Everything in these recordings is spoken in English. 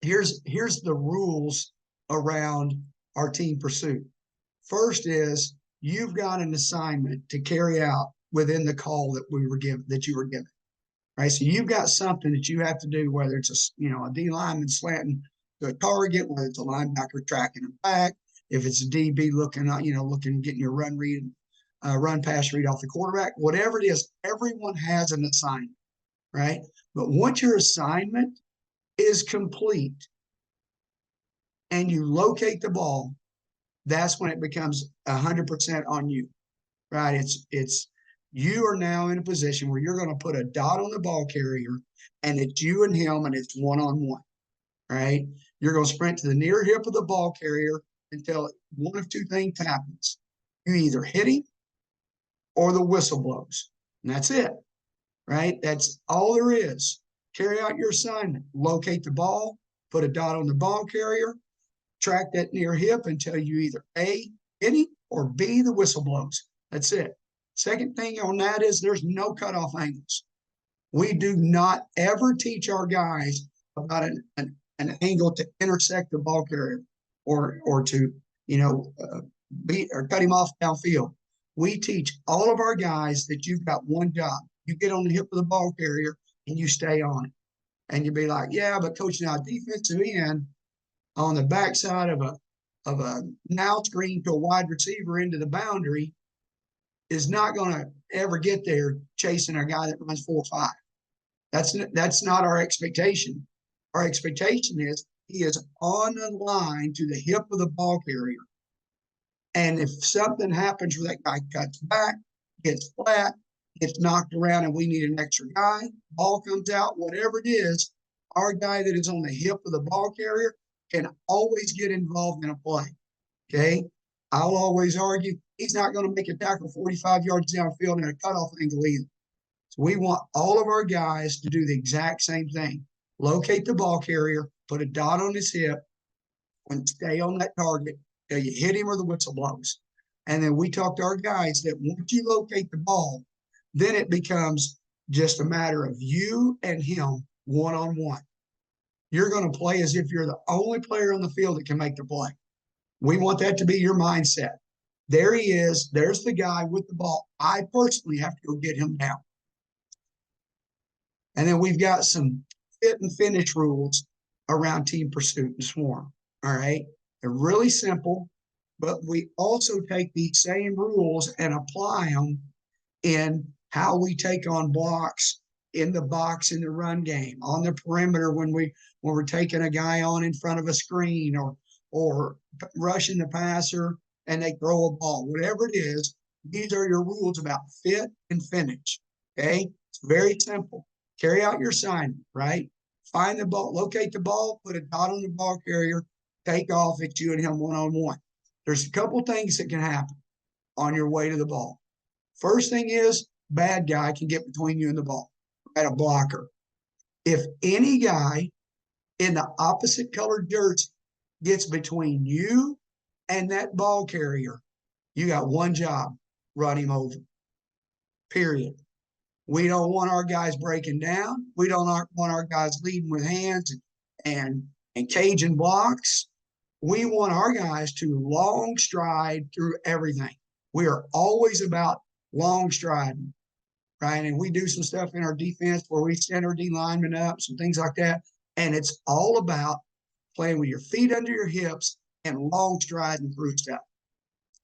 here's the rules around our team pursuit. First is you've got an assignment to carry out within the call that you were given. Right. So you've got something that you have to do, whether it's a D lineman slanting to a target, whether it's a linebacker tracking him back, if it's a DB looking, getting your run read, run pass read off the quarterback, whatever it is, everyone has an assignment, right? But once your assignment is complete and you locate the ball, that's when it becomes 100% on you, right? It's you are now in a position where you're going to put a dot on the ball carrier, and it's you and him, and it's one-on-one, right? You're going to sprint to the near hip of the ball carrier until one of two things happens. You either hit him or the whistle blows, and that's it, right? That's all there is. Carry out your assignment. Locate the ball, put a dot on the ball carrier, track that near hip until you either A, hit him, or B, the whistle blows. That's it. Second thing on that is there's no cutoff angles. We do not ever teach our guys about an angle to intersect the ball carrier or to beat or cut him off downfield. We teach all of our guys that you've got one job. You get on the hip of the ball carrier and you stay on it. And you'll be like, yeah, but coach, now defensive end on the backside of a now screen to a wide receiver into the boundary is not going to ever get there chasing a guy that runs 4.5. That's not our expectation. Our expectation is he is on the line to the hip of the ball carrier. And if something happens where that guy cuts back, gets flat, gets knocked around, and we need an extra guy, ball comes out, whatever it is, our guy that is on the hip of the ball carrier can always get involved in a play. Okay? I'll always argue he's not going to make a tackle 45 yards downfield in a cutoff angle either. So we want all of our guys to do the exact same thing. Locate the ball carrier, put a dot on his hip, and stay on that target till you hit him or the whistle blows. And then we talk to our guys that once you locate the ball, then it becomes just a matter of you and him one-on-one. You're going to play as if you're the only player on the field that can make the play. We want that to be your mindset. There he is. There's the guy with the ball. I personally have to go get him down. And then we've got some fit and finish rules around team pursuit and swarm. All right. They're really simple, but we also take these same rules and apply them in how we take on blocks in the box in the run game, on the perimeter when we're taking a guy on in front of a screen or rushing the passer and they throw a ball, whatever it is. These are your rules about fit and finish. Okay. It's very simple. Carry out your assignment, right? Find the ball, locate the ball, put a dot on the ball carrier, take off. It's you and him one-on-one. There's a couple things that can happen on your way to the ball. First thing is, bad guy can get between you and the ball, right? A blocker. If any guy in the opposite colored jersey gets between you and that ball carrier, you got one job: run him over. Period. We don't want our guys breaking down. We don't want our guys leading with hands and caging blocks. We want our guys to long stride through everything. We are always about long striding, right? And we do some stuff in our defense where we stand our D linemen up, some things like that. And it's all about playing with your feet under your hips and long striding through stuff.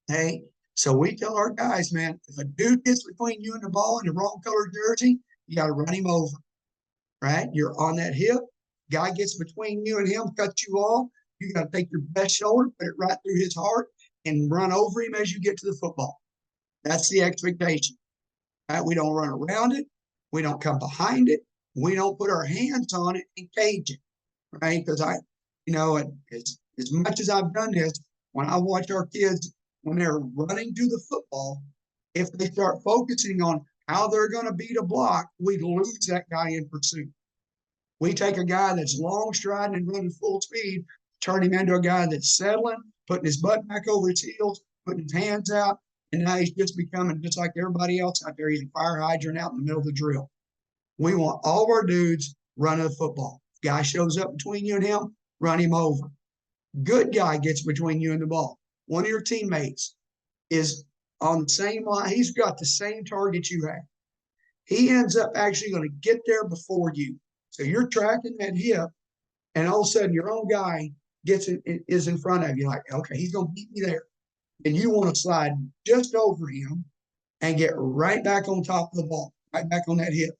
Hey, so we tell our guys, man, if a dude gets between you and the ball in the wrong color jersey, you got to run him over, right? You're on that hip. Guy gets between you and him, cuts you off. You got to take your best shoulder, put it right through his heart, and run over him as you get to the football. That's the expectation, right? We don't run around it. We don't come behind it. We don't put our hands on it and cage it, right? Because as much as I've done this, when I watch our kids, when they're running to the football, if they start focusing on how they're going to beat a block, we lose that guy in pursuit. We take a guy that's long striding and running full speed, turn him into a guy that's settling, putting his butt back over his heels, putting his hands out, and now he's just becoming just like everybody else out there. He's a fire hydrant out in the middle of the drill. We want all of our dudes running the football. If guy shows up between you and him, run him over. Good guy gets between you and the ball. One of your teammates is on the same line. He's got the same target you have. He ends up actually going to get there before you. So you're tracking that hip, and all of a sudden your own guy is in front of you. Like, okay, he's going to beat me there. And you want to slide just over him and get right back on top of the ball, right back on that hip.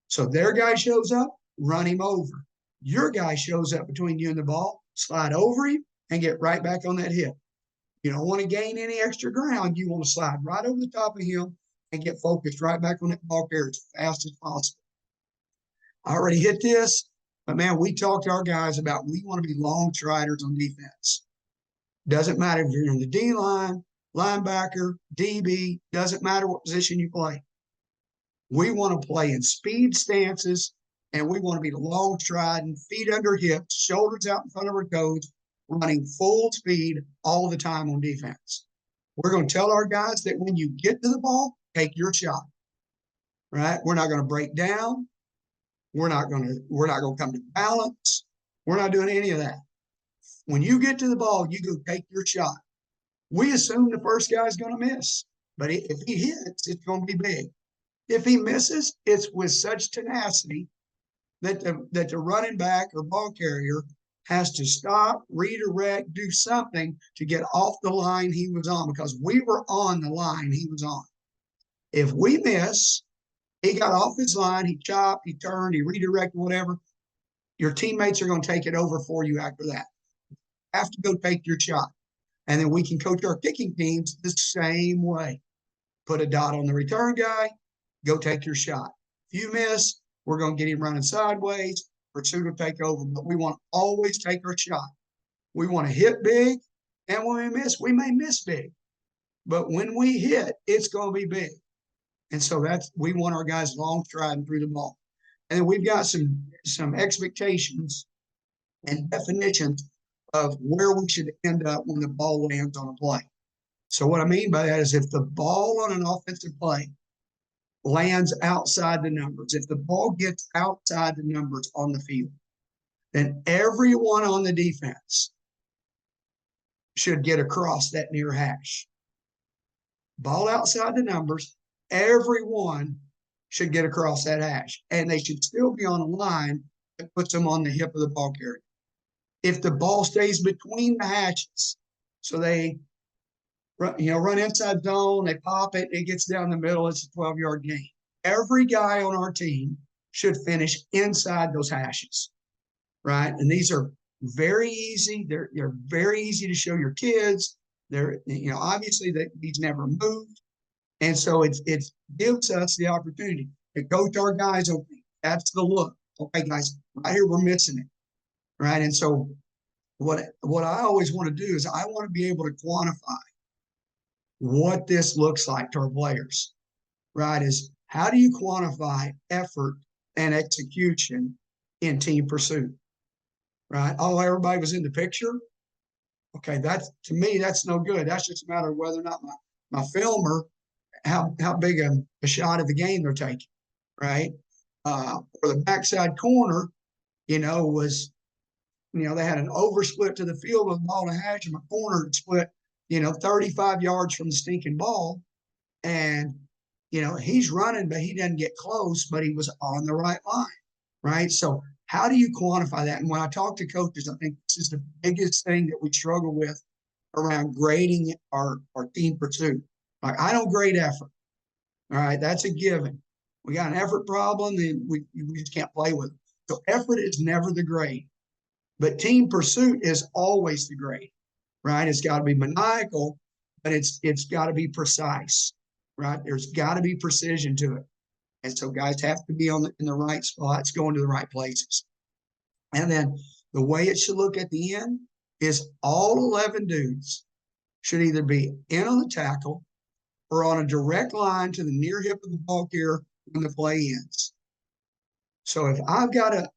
So their guy shows up, run him over. Your guy shows up between you and the ball, slide over him, and get right back on that hip. You don't want to gain any extra ground. You want to slide right over the top of him and get focused right back on that ball carrier as fast as possible. I already hit this, but man, we talk to our guys about we want to be long striders on defense. Doesn't matter if you're in the D line, linebacker, DB, doesn't matter what position you play. We want to play in speed stances, and we want to be long striding, feet under hips, shoulders out in front of our toes, running full speed all the time on defense. We're going to tell our guys that when you get to the ball, take your shot. Right? We're not going to break down. We're not going to come to balance. We're not doing any of that. When you get to the ball, you go take your shot. We assume the first guy's going to miss, but if he hits, it's going to be big. If he misses, it's with such tenacity that the running back or ball carrier has to stop, redirect, do something to get off the line he was on, because we were on the line he was on. If we miss, he got off his line, he chopped, he turned, he redirected, whatever, your teammates are going to take it over for you after that. You have to go take your shot. And then we can coach our kicking teams the same way. Put a dot on the return guy, go take your shot. If you miss, we're going to get him running sideways. Pursuit will take over, but we want to always take our shot. We want to hit big, and when we miss, we may miss big. But when we hit, it's going to be big. And so we want our guys long striding through the ball. And then we've got some expectations and definitions of where we should end up when the ball lands on a play. So what I mean by that is if the ball on an offensive play lands outside the numbers, if the ball gets outside the numbers on the field, then everyone on the defense should get across that near hash. Ball outside the numbers, everyone should get across that hash, and they should still be on a line that puts them on the hip of the ball carrier. If the ball stays between the hashes, so they run inside zone, they pop it, it gets down the middle, it's a 12-yard gain. Every guy on our team should finish inside those hashes, right? And these are very easy. They're very easy to show your kids. They're, obviously these never moved. And so it gives us the opportunity to coach our guys open. That's the look. Okay, guys, right here, we're missing it, right? And so what I always want to do is I want to be able to quantify what this looks like to our players, right? Is how do you quantify effort and execution in team pursuit, right? Oh, everybody was in the picture. Okay, to me, that's no good. That's just a matter of whether or not my filmer, how big a shot of the game they're taking, right? Or the backside corner, was, they had an oversplit to the field with a ball and a hash, and my corner had split, 35 yards from the stinking ball. And, he's running, but he doesn't get close, but he was on the right line, right? So how do you quantify that? And when I talk to coaches, I think this is the biggest thing that we struggle with around grading our team pursuit. Like, I don't grade effort. All right, that's a given. We got an effort problem, and we just can't play with it. So effort is never the grade. But team pursuit is always the grade, right? It's got to be maniacal, but it's got to be precise, right? There's got to be precision to it. And so guys have to be in the right spots, going to the right places. And then the way it should look at the end is all 11 dudes should either be in on the tackle or on a direct line to the near hip of the ball carrier when the play ends. So if I've got a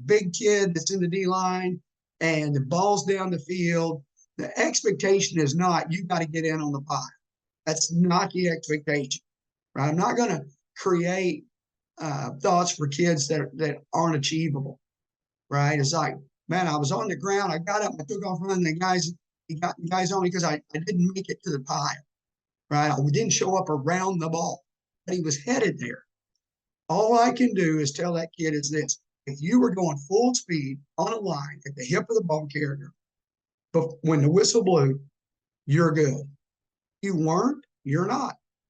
big kid that's in the D line and the ball's down the field, the expectation is not you got to get in on the pie. That's not the expectation, right? I'm not going to create thoughts for kids that aren't achievable, right? It's like Man, I was on the ground. I got up, I took off running. He got the guys on me because I didn't make it to the pile, right? I didn't show up around the ball, but he was headed there. All I can do is tell that kid is this: if you were going full speed on a line at the hip of the ball carrier, but when the whistle blew, you're good. You weren't, you're not.